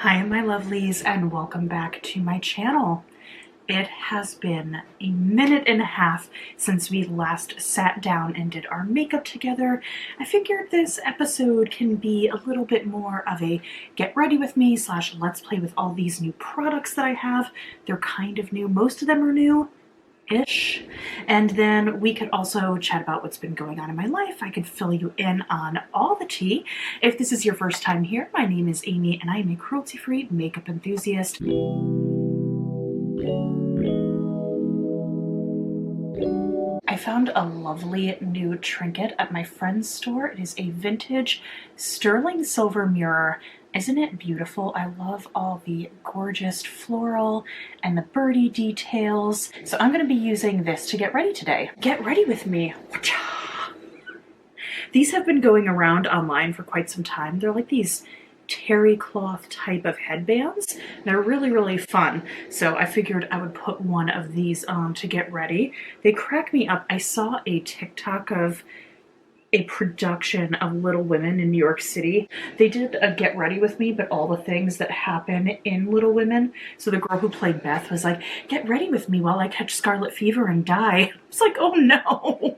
Hi my lovelies and welcome back to my channel. It has been a minute and a half since we last sat down and did our makeup together. I figured this episode can be a little bit more of a get ready with me / let's play with all these new products that I have. They're kind of new. Most of them are new ish. And then we could also chat about what's been going on in my life. I could fill you in on all the tea. If this is your first time here, my name is Amy and I am a cruelty-free makeup enthusiast. I found a lovely new trinket at my friend's store. It is a vintage sterling silver mirror. Isn't it beautiful? I love all the gorgeous floral and the birdie details. So I'm going to be using this to get ready today. Get ready with me. These have been going around online for quite some time. They're like these terry cloth type of headbands. They're really, really fun. So I figured I would put one of these on to get ready. They crack me up. I saw a TikTok of a production of Little Women in New York City. They did a get ready with me, but all the things that happen in Little Women. So the girl who played Beth was like, get ready with me while I catch scarlet fever and die. I was like, oh no.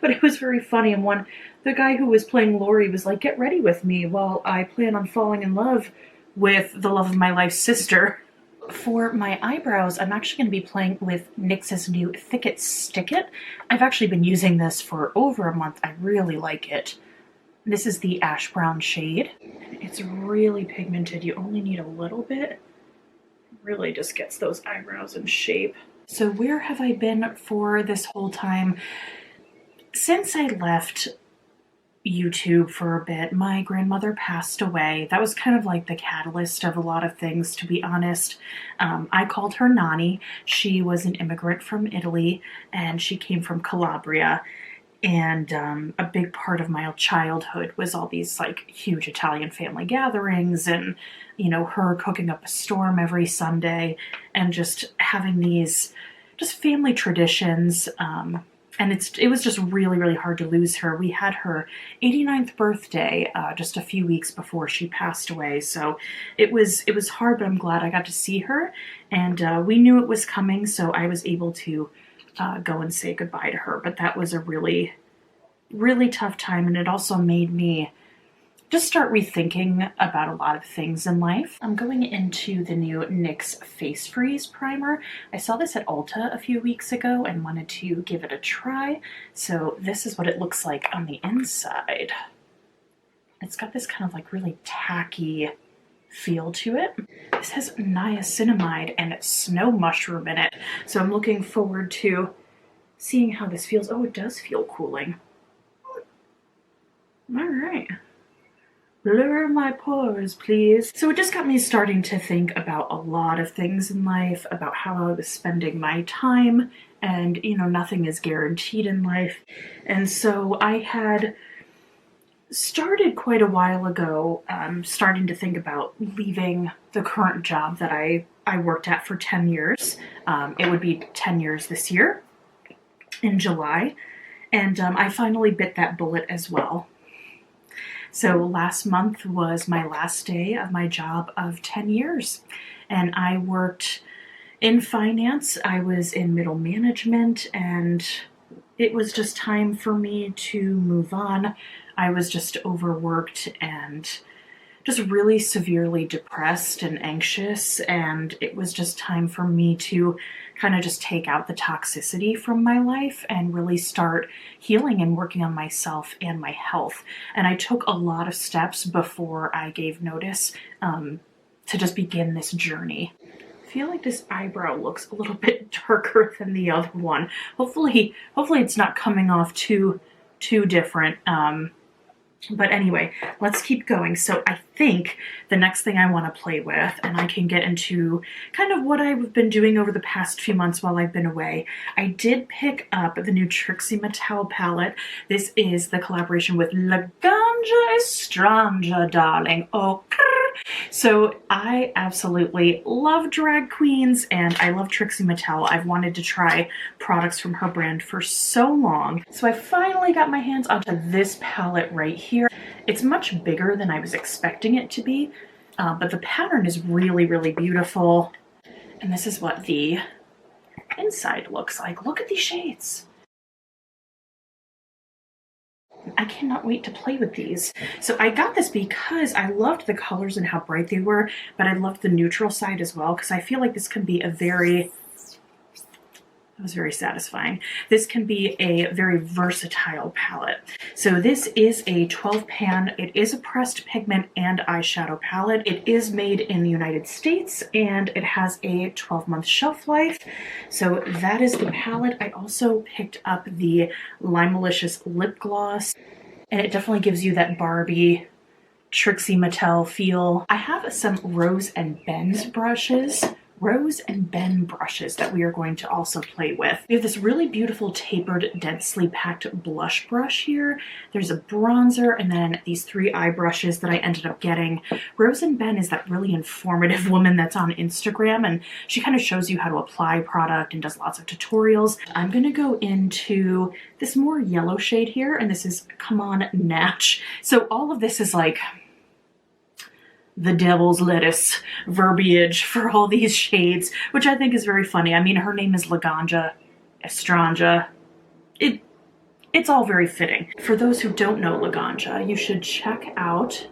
But it was very funny. And the guy who was playing Laurie was like, get ready with me while I plan on falling in love with the love of my life's sister. For my eyebrows, I'm actually going to be playing with NYX's new Thick It Stick It. I've actually been using this for over a month. I really like it. This is the ash brown shade. It's really pigmented. You only need a little bit. It really just gets those eyebrows in shape. So where have I been for this whole time? Since I left YouTube for a bit, my grandmother passed away. That was kind of like the catalyst of a lot of things, to be honest. I called her Nani. She was an immigrant from Italy and she came from Calabria. And a big part of my childhood was all these like huge Italian family gatherings and, you know, her cooking up a storm every Sunday and just having these just family traditions. And it was just really, really hard to lose her. We had her 89th birthday just a few weeks before she passed away. So it was hard, but I'm glad I got to see her. And we knew it was coming, so I was able to go and say goodbye to her. But that was a really, really tough time. And it also made me just start rethinking about a lot of things in life. I'm going into the new NYX Face Freeze Primer. I saw this at Ulta a few weeks ago and wanted to give it a try. So this is what it looks like on the inside. It's got this kind of like really tacky feel to it. This has niacinamide and snow mushroom in it. So I'm looking forward to seeing how this feels. Oh, it does feel cooling. All right. Blur my pores, please. So it just got me starting to think about a lot of things in life, about how I was spending my time, and you know, nothing is guaranteed in life. And so I had started quite a while ago, starting to think about leaving the current job that I worked at for 10 years. It would be 10 years this year in July. And I finally bit that bullet as well. So last month was my last day of my job of 10 years, and I worked in finance. I was in middle management, and it was just time for me to move on. I was just overworked and just really severely depressed and anxious, and it was just time for me to kind of just take out the toxicity from my life and really start healing and working on myself and my health. And I took a lot of steps before I gave notice to just begin this journey. I feel like this eyebrow looks a little bit darker than the other one. Hopefully it's not coming off too different. But anyway, let's keep going. So I think the next thing I want to play with, and I can get into kind of what I've been doing over the past few months while I've been away. I did pick up the new Trixie Metal palette. This is the collaboration with Laganja Estranja, darling. Oh, so I absolutely love drag queens and I love Trixie Metal. I've wanted to try products from her brand for so long. So I finally got my hands onto this palette right here. It's much bigger than I was expecting it to be. but the pattern is really, really beautiful. And this is what the inside looks like. Look at these shades. I cannot wait to play with these. So I got this because I loved the colors and how bright they were, but I loved the neutral side as well, because I feel like this can be a very, that was very satisfying. This can be a very versatile palette. So this is a 12 pan. It is a pressed pigment and eyeshadow palette. It is made in the United States and it has a 12-month shelf life. So that is the palette. I also picked up the Limelicious lip gloss, and it definitely gives you that Barbie Trixie Mattel feel. I have some Rose and Ben's brushes. Rose and Ben brushes that we are going to also play with. We have this really beautiful tapered, densely packed blush brush here. There's a bronzer and then these 3 eye brushes that I ended up getting. Rose and Ben is that really informative woman that's on Instagram, and she kind of shows you how to apply product and does lots of tutorials. I'm gonna go into this more yellow shade here, and this is Come On Natch. So all of this is like the devil's lettuce verbiage for all these shades, which I think is very funny. I mean, her name is Laganja, ExtravaGANJA. It's all very fitting. For those who don't know Laganja, you should check out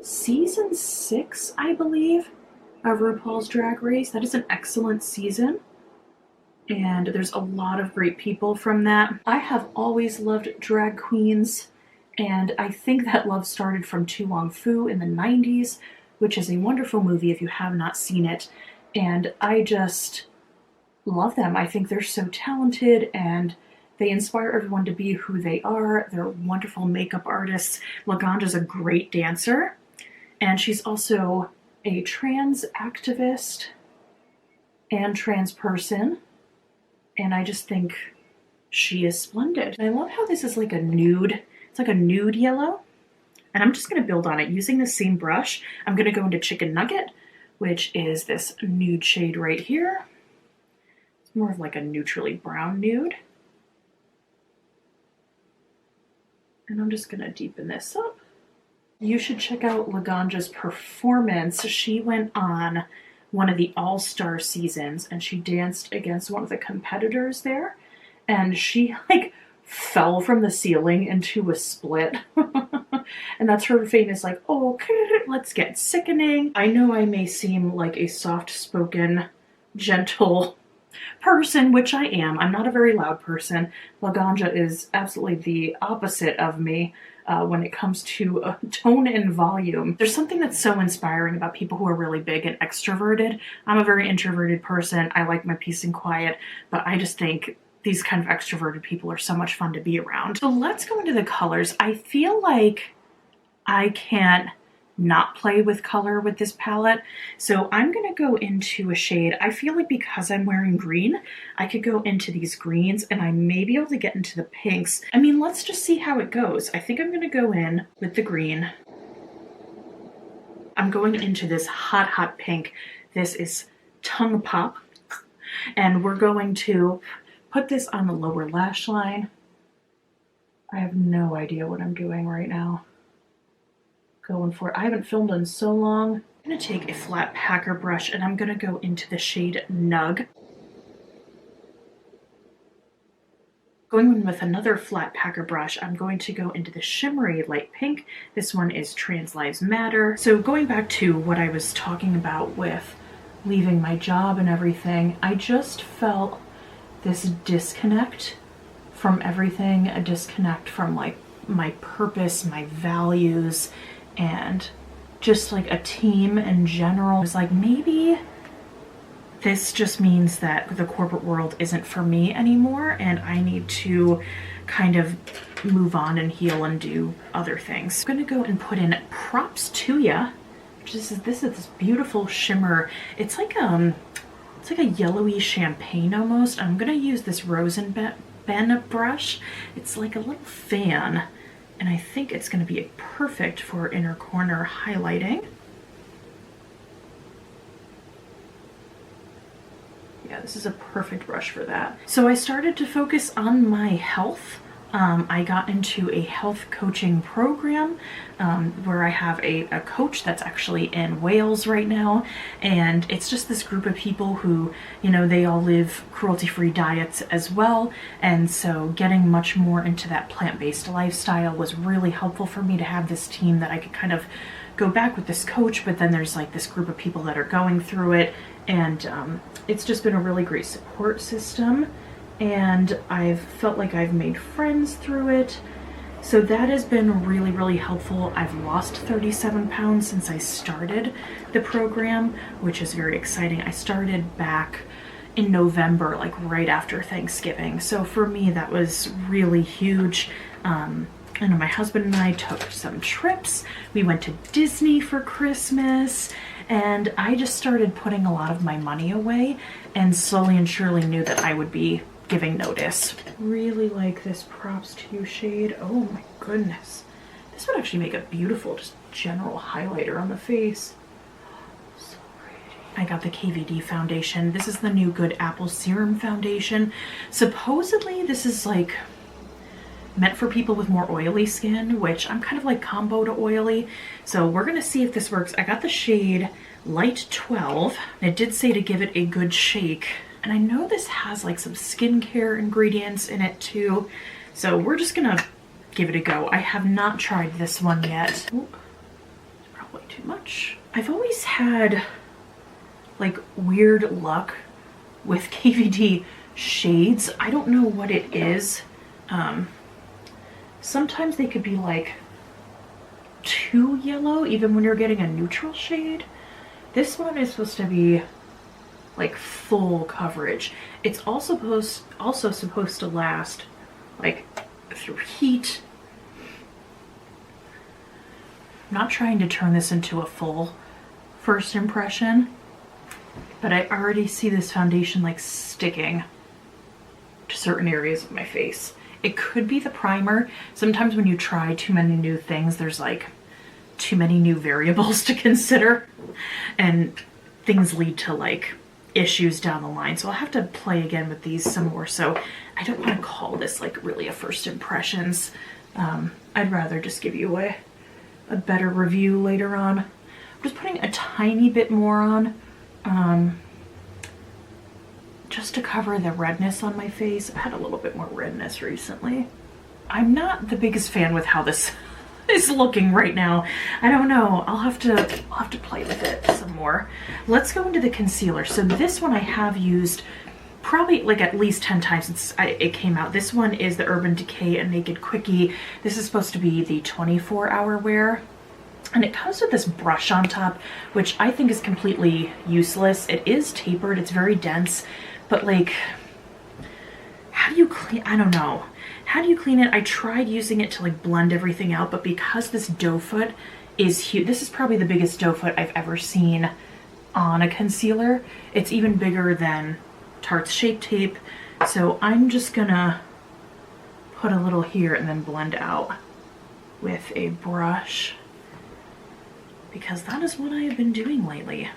season 6, I believe, of RuPaul's Drag Race. That is an excellent season, and there's a lot of great people from that. I have always loved drag queens, and I think that love started from Tu Wong Fu in the 90s, which is a wonderful movie if you have not seen it. And I just love them. I think they're so talented and they inspire everyone to be who they are. They're wonderful makeup artists. Laganja's a great dancer. And she's also a trans activist and trans person. And I just think she is splendid. And I love how this is like a nude. It's like a nude yellow, and I'm just going to build on it using the same brush. I'm going to go into Chicken Nugget, which is this nude shade right here. It's more of like a neutrally brown nude. And I'm just going to deepen this up. You should check out Laganja's performance. She went on one of the All-Star seasons and she danced against one of the competitors there, and she like fell from the ceiling into a split. And that's her famous like, oh, let's get sickening. I know I may seem like a soft-spoken, gentle person, which I am. I'm not a very loud person. Laganja is absolutely the opposite of me when it comes to tone and volume. There's something that's so inspiring about people who are really big and extroverted. I'm a very introverted person. I like my peace and quiet, but I just think these kind of extroverted people are so much fun to be around. So let's go into the colors. I feel like I can't not play with color with this palette. So I'm gonna go into a shade. I feel like because I'm wearing green, I could go into these greens and I may be able to get into the pinks. I mean, let's just see how it goes. I think I'm gonna go in with the green. I'm going into this hot, hot pink. This is Tongue Pop. And we're going to put this on the lower lash line. I have no idea what I'm doing right now. Going for it. I haven't filmed in so long. I'm gonna take a flat packer brush and I'm gonna go into the shade Nug. Going in with another flat packer brush, I'm going to go into the shimmery light pink. This one is Trans Lives Matter. So going back to what I was talking about with leaving my job and everything, I just felt this disconnect from everything, a disconnect from like my purpose, my values, and just like a team in general. It was like, maybe this just means that the corporate world isn't for me anymore and I need to kind of move on and heal and do other things. I'm gonna go and put in Props to Ya. This is this beautiful shimmer. It's like a yellowy champagne almost. I'm gonna use this Rose and Ben brush. It's like a little fan, and I think it's gonna be perfect for inner corner highlighting. Yeah, this is a perfect brush for that. So I started to focus on my health I got into a health coaching program where I have a coach that's actually in Wales right now, and it's just this group of people who, you know, they all live cruelty-free diets as well, and so getting much more into that plant-based lifestyle was really helpful for me to have this team that I could kind of go back with this coach, but then there's like this group of people that are going through it, and it's just been a really great support system, and I've felt like I've made friends through it. So that has been really, really helpful. I've lost 37 pounds since I started the program, which is very exciting. I started back in November, like right after Thanksgiving. So for me, that was really huge. And my husband and I took some trips. We went to Disney for Christmas, and I just started putting a lot of my money away, and slowly and surely knew that I would be giving notice. Really like this Props to You shade. Oh my goodness. This would actually make a beautiful just general highlighter on the face. So pretty. I got the KVD foundation. This is the new Good Apple Serum foundation. Supposedly this is like meant for people with more oily skin, which I'm kind of like combo to oily. So we're gonna see if this works. I got the shade Light 12. And it did say to give it a good shake. And I know this has like some skincare ingredients in it too. So we're just gonna give it a go. I have not tried this one yet. Ooh, probably too much. I've always had like weird luck with KVD shades. I don't know what it is. Sometimes they could be like too yellow even when you're getting a neutral shade. This one is supposed to be like full coverage. It's also supposed to last like through heat. I'm not trying to turn this into a full first impression, but I already see this foundation like sticking to certain areas of my face. It could be the primer. Sometimes when you try too many new things, there's like too many new variables to consider, and things lead to like issues down the line. So I'll have to play again with these some more. So I don't want to call this like really a first impressions. I'd rather just give you a better review later on. I'm just putting a tiny bit more on, just to cover the redness on my face. I've had a little bit more redness recently. I'm not the biggest fan with how this is looking right now. I don't know. I'll have to play with it some more. Let's go into the concealer. So this one I have used probably like at least 10 times since it came out. This one is the Urban Decay and Naked Quickie. This is supposed to be the 24-hour wear. And it comes with this brush on top, which I think is completely useless. It is tapered, it's very dense, but like, how do you clean, I don't know. How do you clean it? I tried using it to like blend everything out, but because this doe foot is huge, this is probably the biggest doe foot I've ever seen on a concealer. It's even bigger than Tarte's Shape Tape. So I'm just gonna put a little here and then blend out with a brush, because that is what I have been doing lately.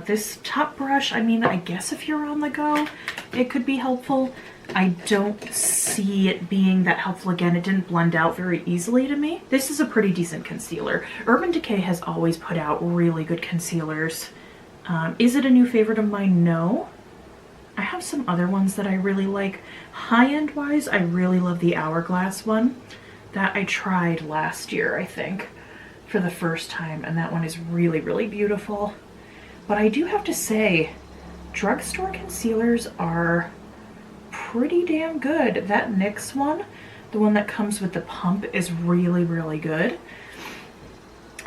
This top brush, I mean, I guess if you're on the go, it could be helpful. I don't see it being that helpful. Again, it didn't blend out very easily to me. This is a pretty decent concealer. Urban Decay has always put out really good concealers. Is it a new favorite of mine? No. I have some other ones that I really like. High-end wise, I really love the Hourglass one that I tried last year, I think, for the first time, and that one is really, really beautiful. But I do have to say, drugstore concealers are pretty damn good. That NYX one, the one that comes with the pump, is really, really good.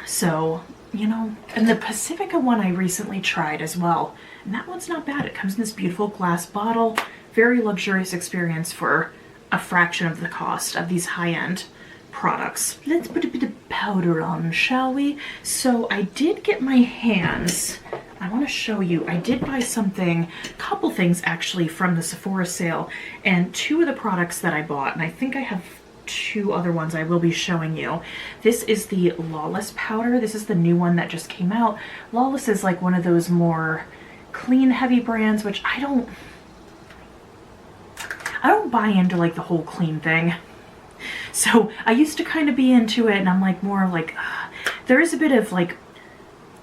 So, you know, and the Pacifica one I recently tried as well, and that one's not bad. It comes in this beautiful glass bottle, very luxurious experience for a fraction of the cost of these high-end products. Let's put a bit of powder on, shall we? So I did get my hands, I want to show you, I did buy something, a couple things actually from the Sephora sale, and two of the products that I bought, and I think I have two other ones I will be showing you. This is the Lawless powder. This is the new one that just came out. Lawless is like one of those more clean heavy brands, which I don't buy into like the whole clean thing. So I used to kind of be into it, and I'm like more like, there is a bit of like,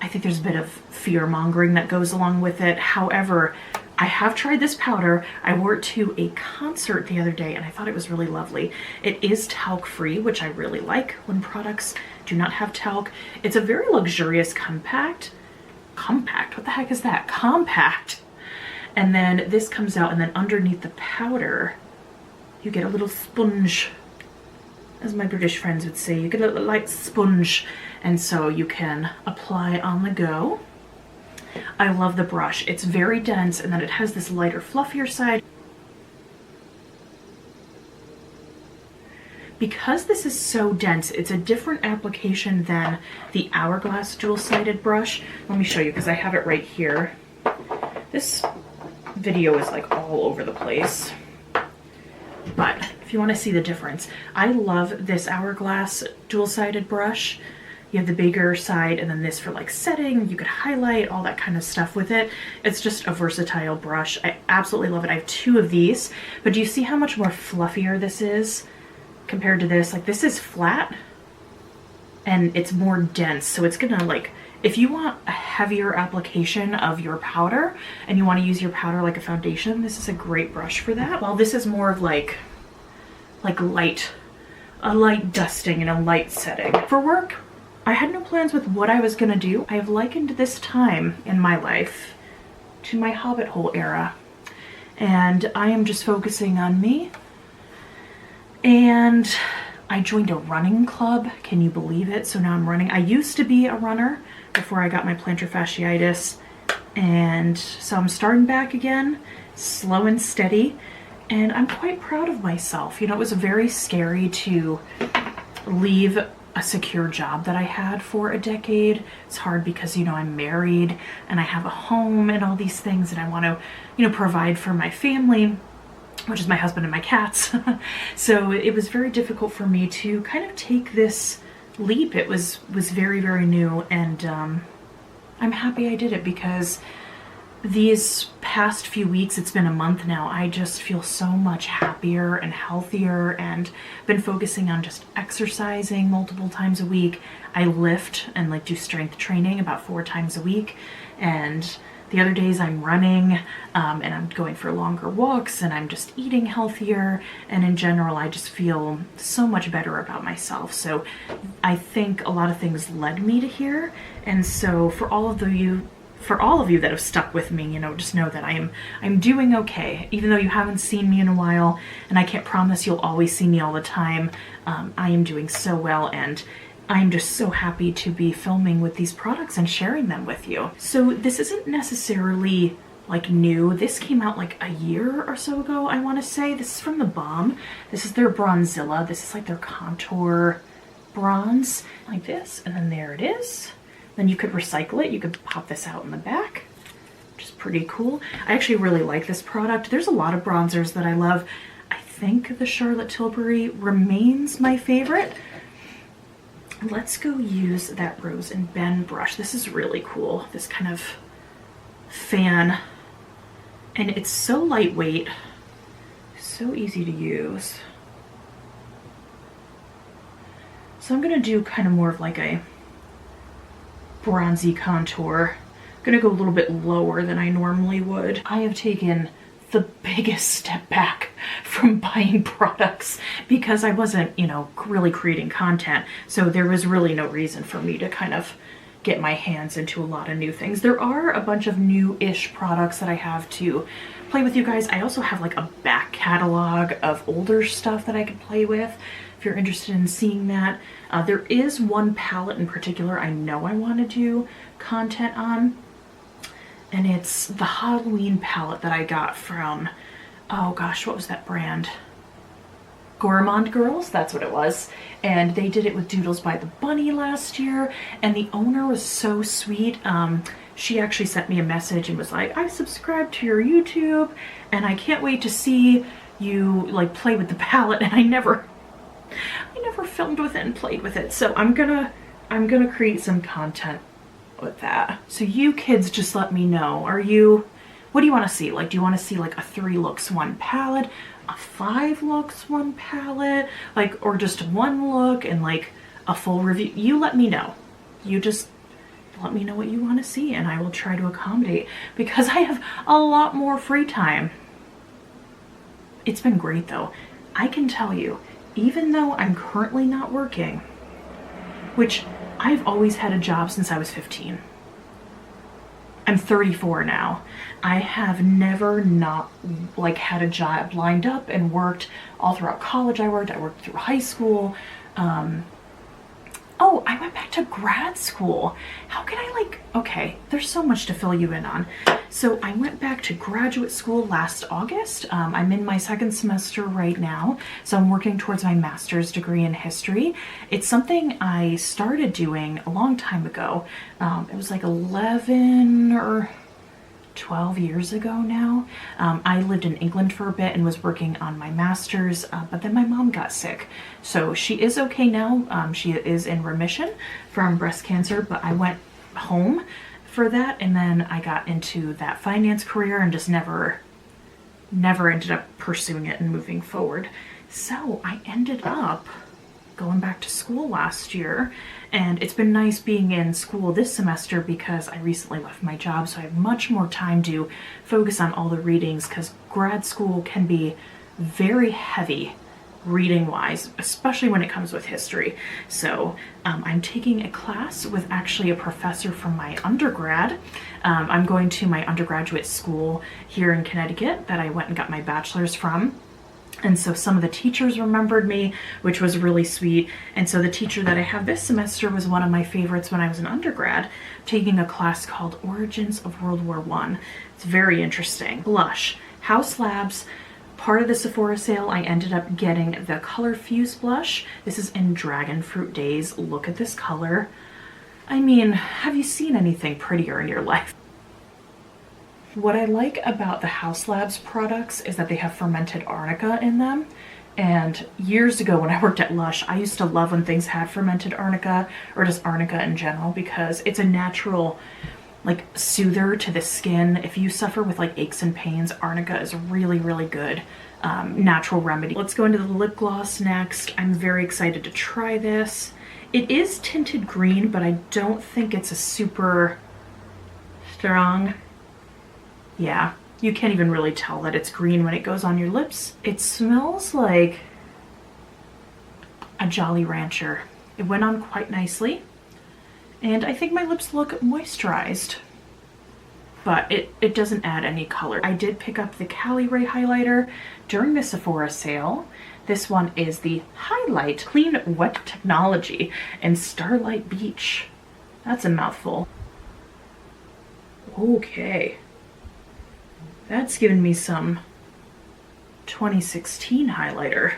I think there's a bit of fear mongering that goes along with it. However, I have tried this powder. I wore it to a concert the other day and I thought it was really lovely. It is talc-free, which I really like when products do not have talc. It's a very luxurious compact. What the heck is that? Compact. And then this comes out, and then underneath the powder, you get a little sponge. As my British friends would say, you get a little light sponge. And so you can apply on the go. I love the brush. It's very dense, and then it has this lighter, fluffier side. Because this is so dense, it's a different application than the Hourglass dual-sided brush. Let me show you, because I have it right here. This video is like all over the place, but if you want to see the difference, I love this Hourglass dual-sided brush. You have the bigger side, and then this for like setting. You could highlight, all that kind of stuff with it. It's just a versatile brush. I absolutely love it. I have two of these, but do you see how much more fluffier this is compared to this? Like, this is flat and it's more dense, so it's gonna, like, if you want a heavier application of your powder and you want to use your powder like a foundation, this is a great brush for that. While this is more of like light, a light dusting and a light setting. For work, I had no plans with what I was gonna do. I have likened this time in my life to my Hobbit hole era, and I am just focusing on me. And I joined a running club. Can you believe it? So now I'm running. I used to be a runner before I got my plantar fasciitis, and so I'm starting back again, slow and steady, and I'm quite proud of myself. You know, it was very scary to leave a secure job that I had for a decade. It's hard because, you know, I'm married and I have a home and all these things, and I want to, you know, provide for my family, which is my husband and my cats. So it was very difficult for me to kind of take this leap. It was very, very new, and I'm happy I did it, because these past few weeks, it's been a month now, I just feel so much happier and healthier, and been focusing on just exercising multiple times a week. I lift and like do strength training about 4 times a week, and the other days I'm running, and I'm going for longer walks, and I'm just eating healthier, and in general I just feel so much better about myself. So I think a lot of things led me to here, and so for all of you that have stuck with me, you know, just know that I'm doing okay. Even though you haven't seen me in a while, and I can't promise you'll always see me all the time, I am doing so well, and I'm just so happy to be filming with these products and sharing them with you. So this isn't necessarily like new. This came out like a year or so ago, I want to say. This is from the Balm. This is their Bronzilla. This is like their contour bronze, like this, and then there it is. Then you could recycle it. You could pop this out in the back, which is pretty cool. I actually really like this product. There's a lot of bronzers that I love. I think the Charlotte Tilbury remains my favorite. Let's go use that Rose and Bend brush. This is really cool, this kind of fan, and it's so lightweight, so easy to use. So I'm gonna do kind of more of like a bronzy contour. I'm gonna go a little bit lower than I normally would. I have taken the biggest step back from buying products because I wasn't, you know, really creating content. So there was really no reason for me to kind of get my hands into a lot of new things. There are a bunch of new-ish products that I have to play with you guys. I also have like a back catalog of older stuff that I could play with if you're interested in seeing that. There is one palette in particular I know I want to do content on, and it's the Halloween palette that I got from, oh gosh, what was that brand? Gourmand Girls, that's what it was. And they did it with Doodles by the Bunny last year, and the owner was so sweet. She actually sent me a message and was like, I subscribed to your YouTube and I can't wait to see you like play with the palette. And I never filmed with it and played with it. So I'm gonna create some content with that. So you kids just let me know, What do you want to see? Like, do you want to see like a 3 looks, 1 palette, a 5 looks, 1 palette, like, or just 1 look and like a full review? You let me know. You just let me know what you want to see and I will try to accommodate, because I have a lot more free time. It's been great though. I can tell you, even though I'm currently not working, which I've always had a job since I was 15. I'm 34 now. I have never not like had a job lined up and worked all throughout college. I worked through high school. Oh, I went back to grad school. How can I like, okay, there's so much to fill you in on. So I went back to graduate school last August. I'm in my 2nd semester right now. So I'm working towards my master's degree in history. It's something I started doing a long time ago. It was like 11 or 12 years ago now. I lived in England for a bit and was working on my master's, but then my mom got sick. So she is okay now. She is in remission from breast cancer, but I went home for that, and then I got into that finance career and just never ended up pursuing it and moving forward. So I ended up going back to school last year, and it's been nice being in school this semester because I recently left my job, so I have much more time to focus on all the readings, because grad school can be very heavy reading wise, especially when it comes with history. So I'm taking a class with actually a professor from my undergrad. I'm going to my undergraduate school here in Connecticut that I went and got my bachelor's from. And so some of the teachers remembered me, which was really sweet. And so the teacher that I have this semester was one of my favorites when I was an undergrad, taking a class called Origins of World War I. It's very interesting. Blush, Haus Labs. Part of the Sephora sale, I ended up getting the Color Fuse blush. This is in Dragon Fruit Daze. Look at this color. I mean, have you seen anything prettier in your life? What I like about the Haus Labs products is that they have fermented arnica in them. And years ago when I worked at Lush, I used to love when things had fermented arnica, or just arnica in general, because it's a natural like soother to the skin. If you suffer with like aches and pains, arnica is really, really good natural remedy. Let's go into the lip gloss next. I'm very excited to try this. It is tinted green, but I don't think it's a super strong. Yeah, you can't even really tell that it's green when it goes on your lips. It smells like a Jolly Rancher. It went on quite nicely. And I think my lips look moisturized, but it doesn't add any color. I did pick up the Caliray highlighter during the Sephora sale. This one is the Highlight Clean Wet Technology in Starlight Beach. That's a mouthful. Okay. That's given me some 2016 highlighter.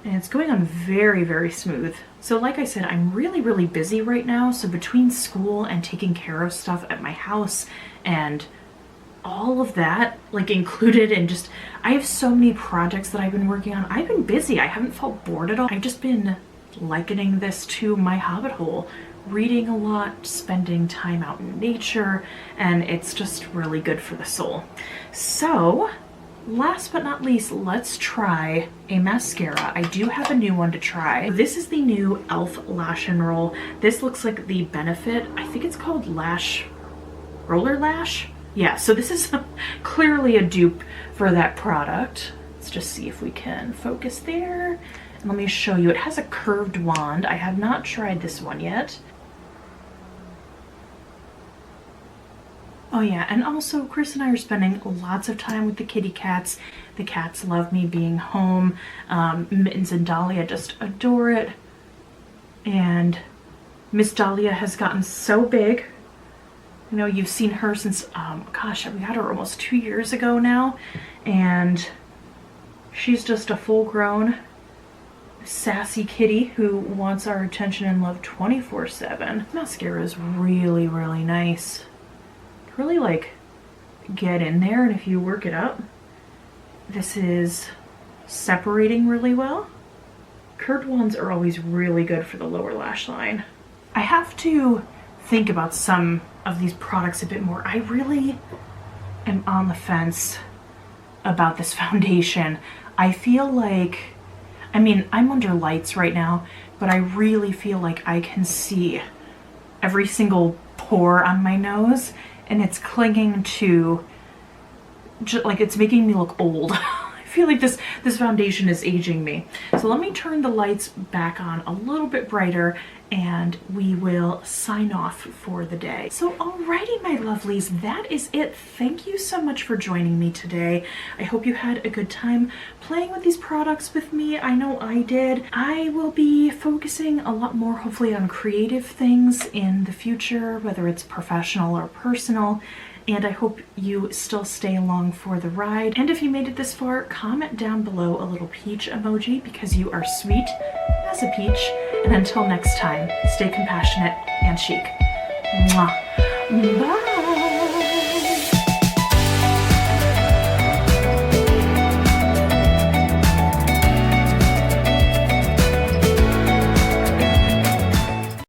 And it's going on very, very smooth. So like I said, I'm really, really busy right now. So between school and taking care of stuff at my house and all of that, like included in just, I have so many projects that I've been working on. I've been busy. I haven't felt bored at all. I've just been likening this to my Hobbit hole, reading a lot, spending time out in nature, and it's just really good for the soul. So last but not least, let's try a mascara. I do have a new one to try. This is the new e.l.f. Lash and Roll. This looks like the Benefit. I think it's called Lash, Roller Lash. Yeah, so this is clearly a dupe for that product. Let's just see if we can focus there. And let me show you. It has a curved wand. I have not tried this one yet. Oh yeah, and also Chris and I are spending lots of time with the kitty cats. The cats love me being home. Mittens and Dahlia just adore it. And Miss Dahlia has gotten so big. You know, you've seen her since, gosh, we had her almost 2 years ago now. And she's just a full-grown, sassy kitty who wants our attention and love 24/7. Mascara is really, really nice. Really like get in there, and if you work it up, this is separating really well. Curved ones are always really good for the lower lash line. I have to think about some of these products a bit more. I really am on the fence about this foundation. I feel like, I mean, I'm under lights right now, but I really feel like I can see every single pore on my nose, and it's clinging to, just like, it's making me look old. I feel like this foundation is aging me. So let me turn the lights back on a little bit brighter and we will sign off for the day. So alrighty, my lovelies, that is it. Thank you so much for joining me today. I hope you had a good time playing with these products with me. I know I did. I will be focusing a lot more, hopefully, on creative things in the future, whether it's professional or personal. And I hope you still stay along for the ride. And if you made it this far, comment down below a little peach emoji because you are sweet as a peach. And until next time, stay compassionate and chic. Mwah. Bye.